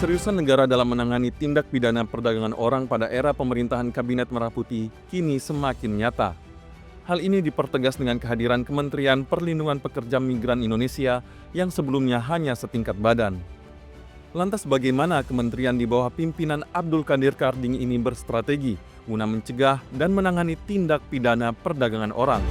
Keseriusan negara dalam menangani tindak pidana perdagangan orang pada era pemerintahan Kabinet Merah Putih kini semakin nyata. Hal ini dipertegas dengan kehadiran Kementerian Perlindungan Pekerja Migran Indonesia yang sebelumnya hanya setingkat badan. Lantas bagaimana kementerian di bawah pimpinan Abdul Qadir Karding ini berstrategi guna mencegah dan menangani tindak pidana perdagangan orang?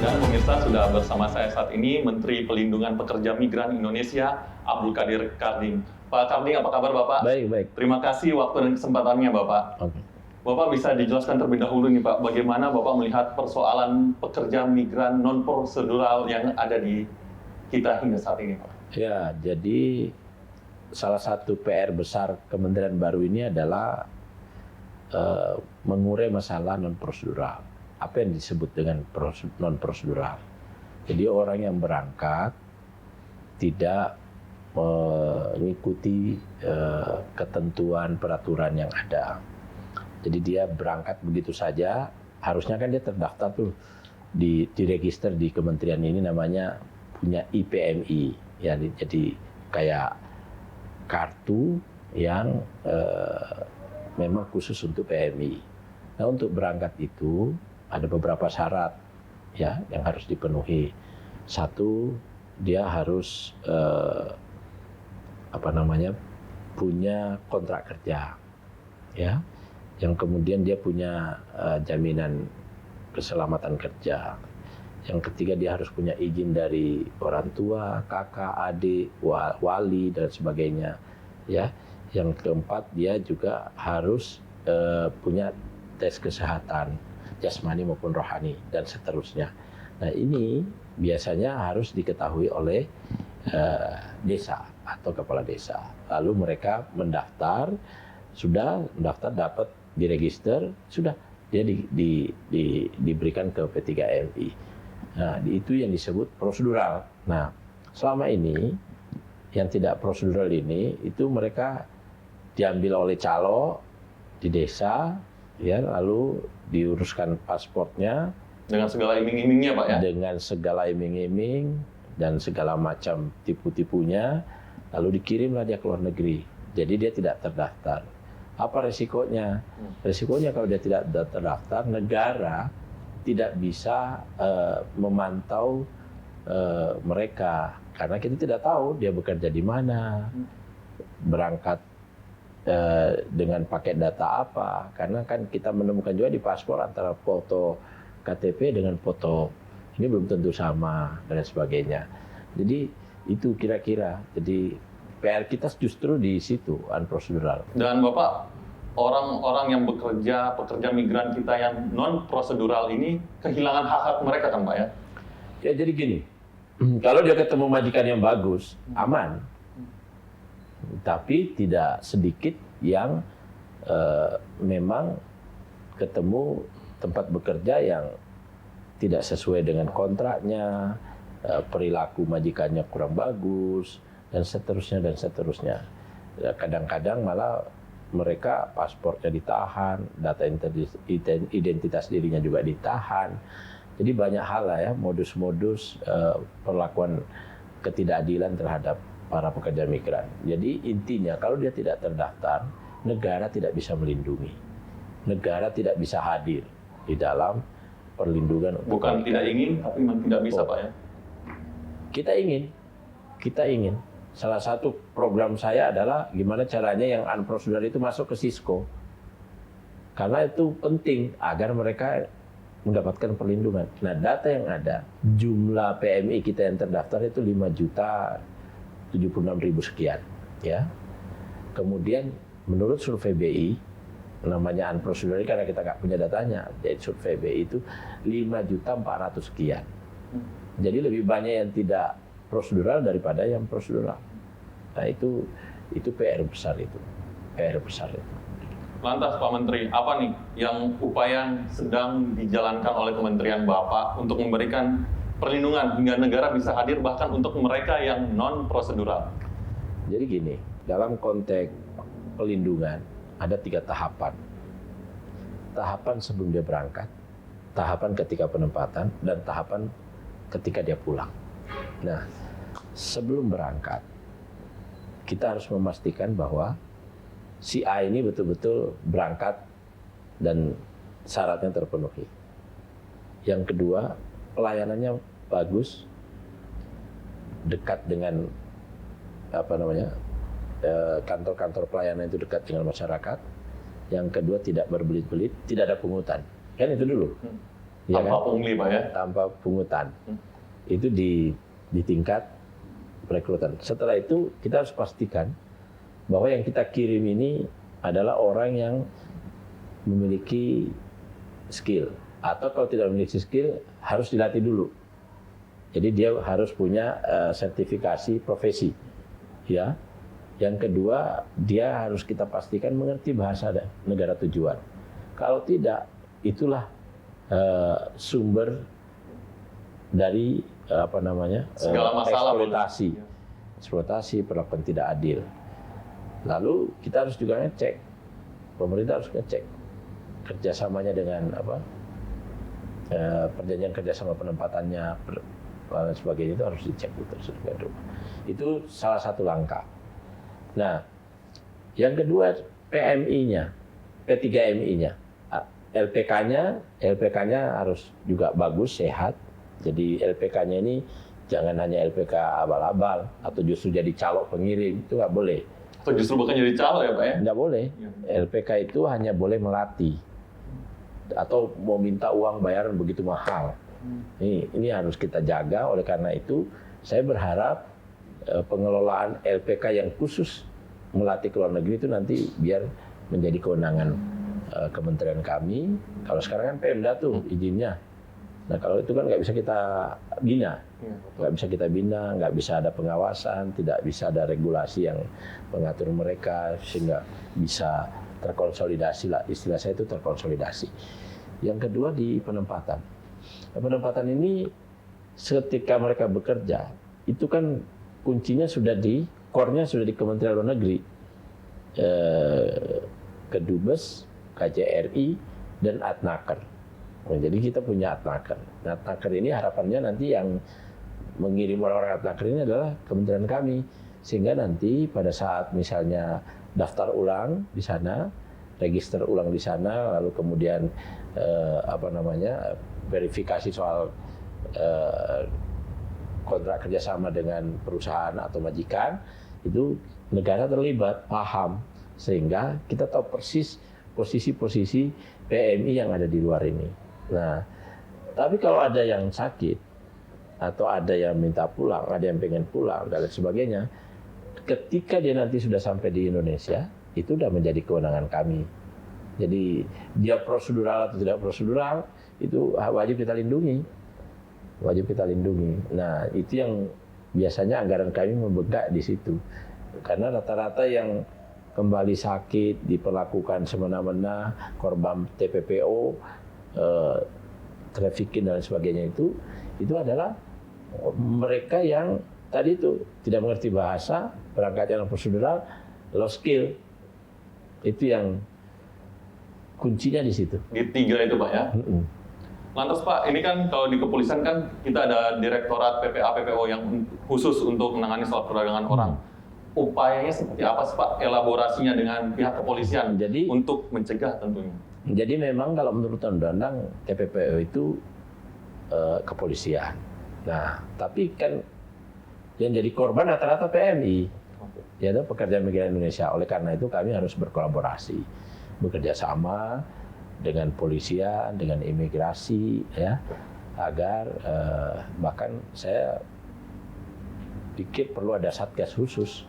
Dan pemirsa, sudah bersama saya saat ini Menteri Pelindungan Pekerja Migran Indonesia, Abdul Qadir Karding. Pak Karding, apa kabar Bapak? Baik. Terima kasih waktu dan kesempatannya Bapak. Oke. Bapak bisa dijelaskan terlebih dahulu nih Pak, bagaimana Bapak melihat persoalan pekerja migran non-prosedural yang ada di kita hingga saat ini Pak? Ya, jadi salah satu PR besar kementerian baru ini adalah mengurai masalah non-prosedural. Apa yang disebut dengan non-prosedural? Jadi orang yang berangkat tidak mengikuti ketentuan peraturan yang ada. Jadi dia berangkat begitu saja, harusnya kan dia terdaftar tuh di register di kementerian ini, namanya punya IPMI. Ya, jadi kayak kartu yang memang khusus untuk PMI. Nah, untuk berangkat itu ada beberapa syarat ya yang harus dipenuhi. Satu, dia harus punya kontrak kerja, ya. Yang kemudian dia punya jaminan keselamatan kerja. Yang ketiga, dia harus punya izin dari orang tua, kakak, adik, wali dan sebagainya, ya. Yang keempat, dia juga harus punya tes kesehatan jasmani maupun rohani dan seterusnya. Nah, ini biasanya harus diketahui oleh desa atau kepala desa. Lalu mereka mendaftar, sudah mendaftar, dapat diregister, sudah dia diberikan ke P3MI. Nah, itu yang disebut prosedural. Nah, selama ini yang tidak prosedural ini itu mereka diambil oleh calo di desa, ya, lalu diuruskan pasportnya dengan segala iming-imingnya Pak ya? Dengan segala iming-iming dan segala macam tipu-tipunya, lalu dikirimlah dia ke luar negeri. Jadi dia tidak terdaftar. Apa resikonya? Resikonya kalau dia tidak terdaftar, negara tidak bisa memantau mereka, karena kita tidak tahu dia bekerja di mana, berangkat dengan pakai data apa, karena kan kita menemukan juga di paspor antara foto KTP dengan foto ini belum tentu sama dan sebagainya. Jadi itu kira-kira. Jadi PR kita justru di situ, unprocedural. Dan Bapak, orang-orang yang pekerja migran kita yang non-prosedural ini kehilangan hak-hak mereka kan Pak ya? Ya, jadi gini, kalau dia ketemu majikan yang bagus, aman. Tapi tidak sedikit yang memang ketemu tempat bekerja yang tidak sesuai dengan kontraknya, perilaku majikannya kurang bagus, dan seterusnya. Kadang-kadang malah mereka paspornya ditahan, data identitas dirinya juga ditahan. Jadi banyak hal lah ya, modus-modus perlakuan ketidakadilan terhadap para pekerja migran. Jadi intinya kalau dia tidak terdaftar, negara tidak bisa melindungi. Negara tidak bisa hadir di dalam perlindungan. Bukan tidak ingin, tapi memang tidak bisa Pak ya? Kita ingin. Salah satu program saya adalah gimana caranya yang unprocedural itu masuk ke Cisco. Karena itu penting agar mereka mendapatkan perlindungan. Nah, data yang ada, jumlah PMI kita yang terdaftar itu 5.076.000 sekian, ya. Kemudian menurut survei BI, namanya unprocedural karena kita nggak punya datanya, jadi survei BI itu 5.400.000 sekian. Jadi lebih banyak yang tidak prosedural daripada yang prosedural. Nah, itu PR besar itu. Lantas Pak Menteri, apa nih yang upaya sedang dijalankan oleh Kementerian Bapak untuk memberikan perlindungan hingga negara bisa hadir bahkan untuk mereka yang non-prosedural? Jadi gini, dalam konteks pelindungan ada 3 tahapan. Tahapan sebelum dia berangkat, tahapan ketika penempatan, dan tahapan ketika dia pulang. Nah, sebelum berangkat, kita harus memastikan bahwa si A ini betul-betul berangkat dan syaratnya terpenuhi. Yang kedua, pelayanannya bagus, dekat dengan kantor-kantor pelayanan itu dekat dengan masyarakat. Yang kedua, tidak berbelit-belit, tidak ada pungutan. Kan itu dulu. Ya Tanpa kan? pungli, Pak ya? Tanpa pungutan. Itu di tingkat perekrutan. Setelah itu kita harus pastikan bahwa yang kita kirim ini adalah orang yang memiliki skill, atau kalau tidak memiliki skill harus dilatih dulu. Jadi dia harus punya sertifikasi profesi, ya. Yang kedua, dia harus kita pastikan mengerti bahasa negara tujuan. Kalau tidak, itulah sumber dari segala masalah, eksploitasi, perlakuan tidak adil. Lalu kita harus juga ngecek, pemerintah harus ngecek kerjasamanya dengan perjanjian kerjasama penempatannya dan sebagainya, itu harus dicek betul. Itu salah satu langkah. Nah, yang kedua PMI-nya, P3MI-nya, LPK-nya harus juga bagus, sehat. Jadi LPK-nya ini jangan hanya LPK abal-abal atau justru jadi calo pengirim, itu nggak boleh. Atau justru bukan jadi calo ya Pak ya? Nggak boleh. LPK itu hanya boleh melatih atau mau minta uang bayaran begitu mahal. Ini harus kita jaga. Oleh karena itu, saya berharap pengelolaan LPK yang khusus melatih ke luar negeri itu nanti biar menjadi kewenangan kementerian kami. Kalau sekarang kan Pemda tuh izinnya. Nah kalau itu kan nggak bisa kita bina, nggak bisa ada pengawasan, tidak bisa ada regulasi yang mengatur mereka sehingga bisa terkonsolidasi lah, istilah saya itu terkonsolidasi. Yang kedua di penempatan. Penempatan ini ketika mereka bekerja itu kan kuncinya sudah core-nya sudah di Kementerian Luar Negeri, Kedubes, KJRI, dan Adnaker. Nah, jadi kita punya Adnaker. Nah, Adnaker ini harapannya nanti yang mengirim orang-orang Adnaker ini adalah kementerian kami. Sehingga nanti pada saat misalnya daftar ulang di sana, register ulang di sana, lalu kemudian verifikasi soal kontrak kerjasama dengan perusahaan atau majikan, itu negara terlibat, paham. Sehingga kita tahu persis posisi-posisi PMI yang ada di luar ini. Nah, tapi kalau ada yang sakit atau ada yang minta pulang, ada yang pengen pulang dan lain sebagainya, ketika dia nanti sudah sampai di Indonesia, itu sudah menjadi kewenangan kami. Jadi dia prosedural atau tidak prosedural itu wajib kita lindungi, Nah, itu yang biasanya anggaran kami membengkak di situ, karena rata-rata yang kembali sakit diperlakukan semena-mena, korban TPPO, trafficking dan sebagainya itu adalah mereka yang tadi itu tidak mengerti bahasa, berangkatnya prosedural, low skill. Itu yang kuncinya di situ. Di 3 itu Pak ya? Lantas Pak, ini kan kalau di kepolisian kan kita ada Direktorat PPA PPO yang khusus untuk menangani soal perdagangan orang. Upayanya seperti apa sih Pak, elaborasinya dengan pihak kepolisian untuk mencegah tentunya? Jadi memang kalau menurut undang-undang TPPO itu kepolisian. Nah, tapi kan yang jadi korban rata-rata PMI, yaitu pekerja migran Indonesia. Oleh karena itu kami harus berkolaborasi, bekerja sama dengan polisian, dengan imigrasi, ya, agar bahkan saya pikir perlu ada satgas khusus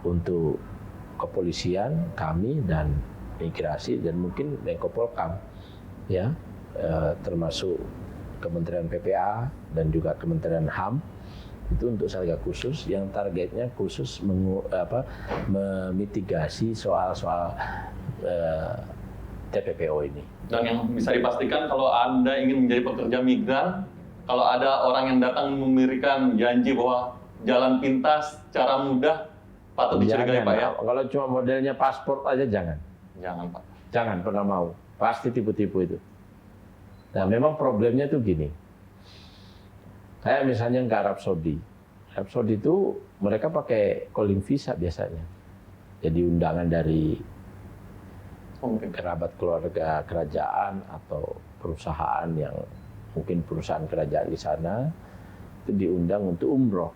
untuk kepolisian kami dan imigrasi dan mungkin Menko Polkam, ya, termasuk Kementerian PPA dan juga Kementerian HAM, itu untuk satgas khusus yang targetnya khusus memitigasi soal-soal TPPO ini. Dan yang bisa dipastikan kalau Anda ingin menjadi pekerja migran, kalau ada orang yang datang memberikan janji bahwa jalan pintas secara mudah, patut dicurigai Pak ya? Kalau cuma modelnya paspor aja jangan. Jangan Pak. Jangan pernah mau. Pasti tipu-tipu itu. Nah memang problemnya tuh gini. Kayak misalnya ke Arab Saudi. Arab Saudi itu mereka pakai calling visa biasanya. Jadi undangan dari kerabat keluarga kerajaan atau perusahaan yang mungkin perusahaan kerajaan di sana itu diundang untuk umroh.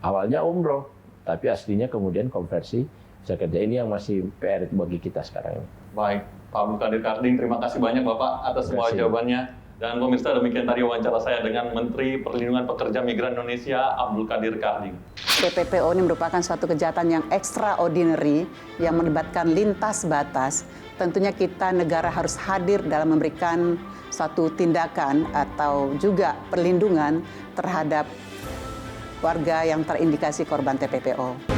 Awalnya umroh, tapi aslinya kemudian konversi bisa kerja. Ini yang masih PR bagi kita sekarang ini. Baik, Pak Abdul Qadir Karding, terima kasih banyak Bapak atas semua jawabannya. Dan pemirsa, demikian tadi wawancara saya dengan Menteri Perlindungan Pekerja Migran Indonesia, Abdul Qadir Karding. TPPO ini merupakan suatu kejahatan yang extraordinary yang melibatkan lintas batas. Tentunya kita negara harus hadir dalam memberikan suatu tindakan atau juga perlindungan terhadap warga yang terindikasi korban TPPO.